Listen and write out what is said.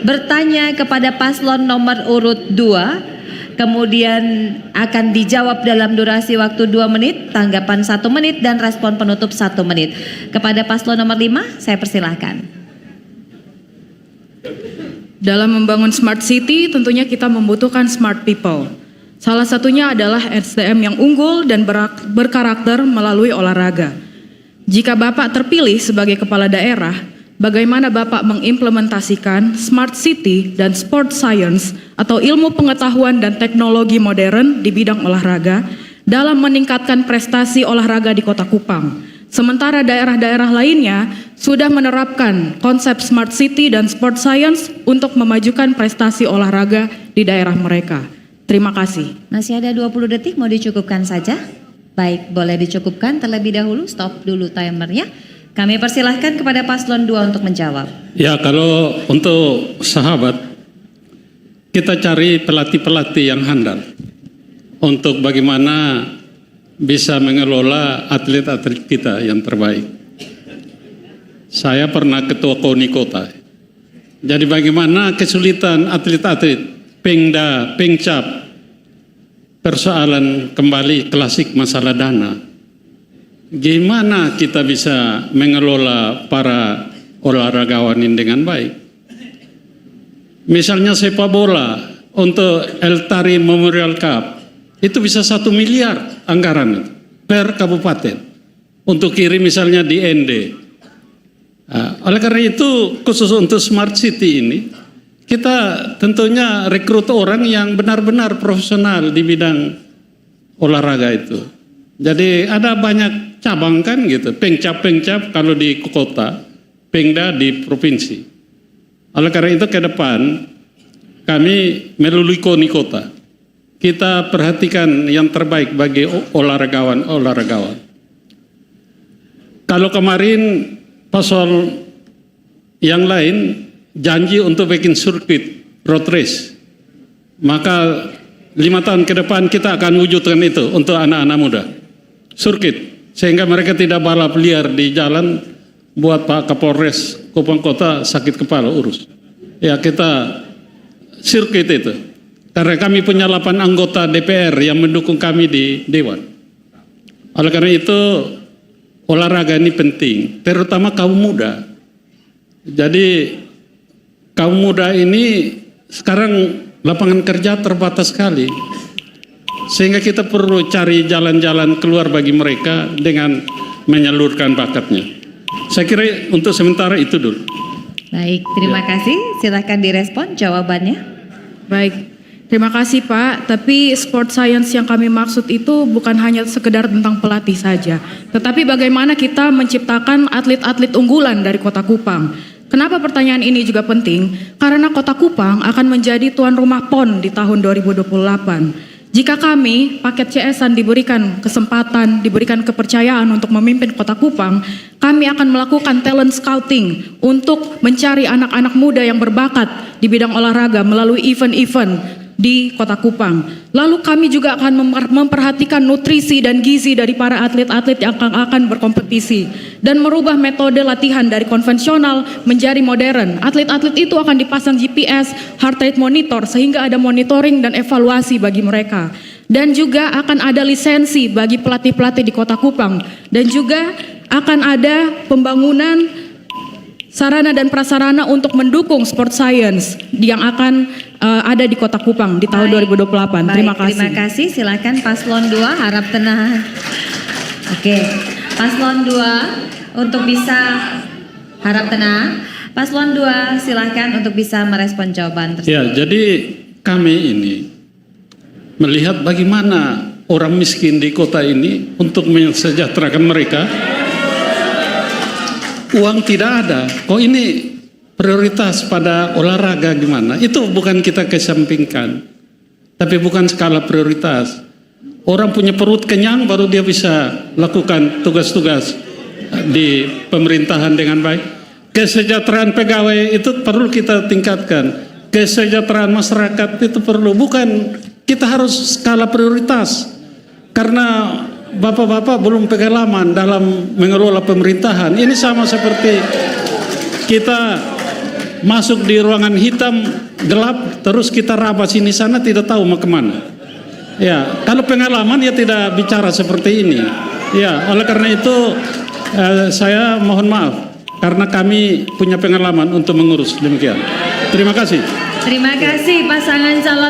bertanya kepada paslon nomor urut 2, kemudian akan dijawab dalam durasi waktu 2 menit, tanggapan 1 menit, dan respon penutup 1 menit. Kepada paslon nomor 5, saya persilahkan. Dalam membangun smart city, tentunya kita membutuhkan smart people. Salah satunya adalah SDM yang unggul dan berkarakter melalui olahraga. Jika Bapak terpilih sebagai kepala daerah, bagaimana Bapak mengimplementasikan smart city dan sport science atau ilmu pengetahuan dan teknologi modern di bidang olahraga dalam meningkatkan prestasi olahraga di Kota Kupang? Sementara daerah-daerah lainnya sudah menerapkan konsep smart city dan sport science untuk memajukan prestasi olahraga di daerah mereka. Terima kasih. Masih ada 20 detik, mau dicukupkan saja? Baik, boleh dicukupkan terlebih dahulu, stop dulu timernya. Kami persilahkan kepada paslon 2 untuk menjawab. Ya, kalau untuk sahabat, kita cari pelatih-pelatih yang handal untuk bagaimana bisa mengelola atlet-atlet kita yang terbaik. Saya pernah ketua KONI Kota. Jadi bagaimana kesulitan atlet-atlet Pengda, Pengcap, persoalan kembali klasik masalah dana. Gimana kita bisa mengelola para olahragawan ini dengan baik? Misalnya sepak bola untuk El Tari Memorial Cup, itu bisa 1 miliar anggaran itu, per kabupaten untuk kirim misalnya di ND. Oleh karena itu khusus untuk smart city ini kita tentunya rekrut orang yang benar-benar profesional di bidang olahraga itu. Jadi ada banyak cabang kan gitu, pengcap kalau di kota, pengda di provinsi. Oleh karena itu ke depan kami melalui KONI Kota kita perhatikan yang terbaik bagi olahragawan. Kalau kemarin pasal yang lain janji untuk bikin sirkuit road race, maka 5 tahun ke depan kita akan wujudkan itu untuk anak-anak muda. Sirkuit, sehingga mereka tidak balap liar di jalan, buat Pak Kapolres Kupang Kota sakit kepala urus. Ya, kita sirkuit itu. Karena kami punya 8 anggota DPR yang mendukung kami di Dewan. Oleh karena itu olahraga ini penting, terutama kaum muda. Jadi kaum muda ini sekarang lapangan kerja terbatas sekali, sehingga kita perlu cari jalan-jalan keluar bagi mereka dengan menyalurkan bakatnya. Saya kira untuk sementara itu dulu. Baik, terima kasih. Silakan direspon jawabannya. Baik. Terima kasih Pak, tapi sport science yang kami maksud itu bukan hanya sekedar tentang pelatih saja, tetapi bagaimana kita menciptakan atlet-atlet unggulan dari Kota Kupang. Kenapa pertanyaan ini juga penting? Karena Kota Kupang akan menjadi tuan rumah PON di tahun 2028. Jika kami, paket CS-an diberikan kesempatan, diberikan kepercayaan untuk memimpin Kota Kupang, kami akan melakukan talent scouting untuk mencari anak-anak muda yang berbakat di bidang olahraga melalui event-event di Kota Kupang. Lalu kami juga akan memperhatikan nutrisi dan gizi dari para atlet-atlet yang akan berkompetisi dan merubah metode latihan dari konvensional menjadi modern. Atlet-atlet itu akan dipasang GPS, heart rate monitor sehingga ada monitoring dan evaluasi bagi mereka. Dan juga akan ada lisensi bagi pelatih-pelatih di Kota Kupang, dan juga akan ada pembangunan sarana dan prasarana untuk mendukung sport science yang akan ada di Kota Kupang di tahun 2028. Terima kasih. Terima kasih. Silakan paslon 2 harap tenang. Oke, paslon 2 untuk bisa harap tenang. Paslon 2 silakan untuk bisa merespon jawaban tersebut. Ya, jadi kami ini melihat bagaimana orang miskin di kota ini untuk mensejahterakan mereka. Uang tidak ada, kok ini prioritas pada olahraga gimana? Itu bukan kita kesampingkan, tapi bukan skala prioritas. Orang punya perut kenyang baru dia bisa lakukan tugas-tugas di pemerintahan dengan baik. Kesejahteraan pegawai itu perlu kita tingkatkan. Kesejahteraan masyarakat itu perlu, bukan kita harus skala prioritas. Karena bapak-bapak belum pengalaman dalam mengelola pemerintahan. Ini sama seperti kita masuk di ruangan hitam gelap terus kita rapat sini sana tidak tahu mau kemana. Ya, kalau pengalaman ya tidak bicara seperti ini. Ya, oleh karena itu saya mohon maaf karena kami punya pengalaman untuk mengurus demikian. Terima kasih. Terima kasih pasangan calon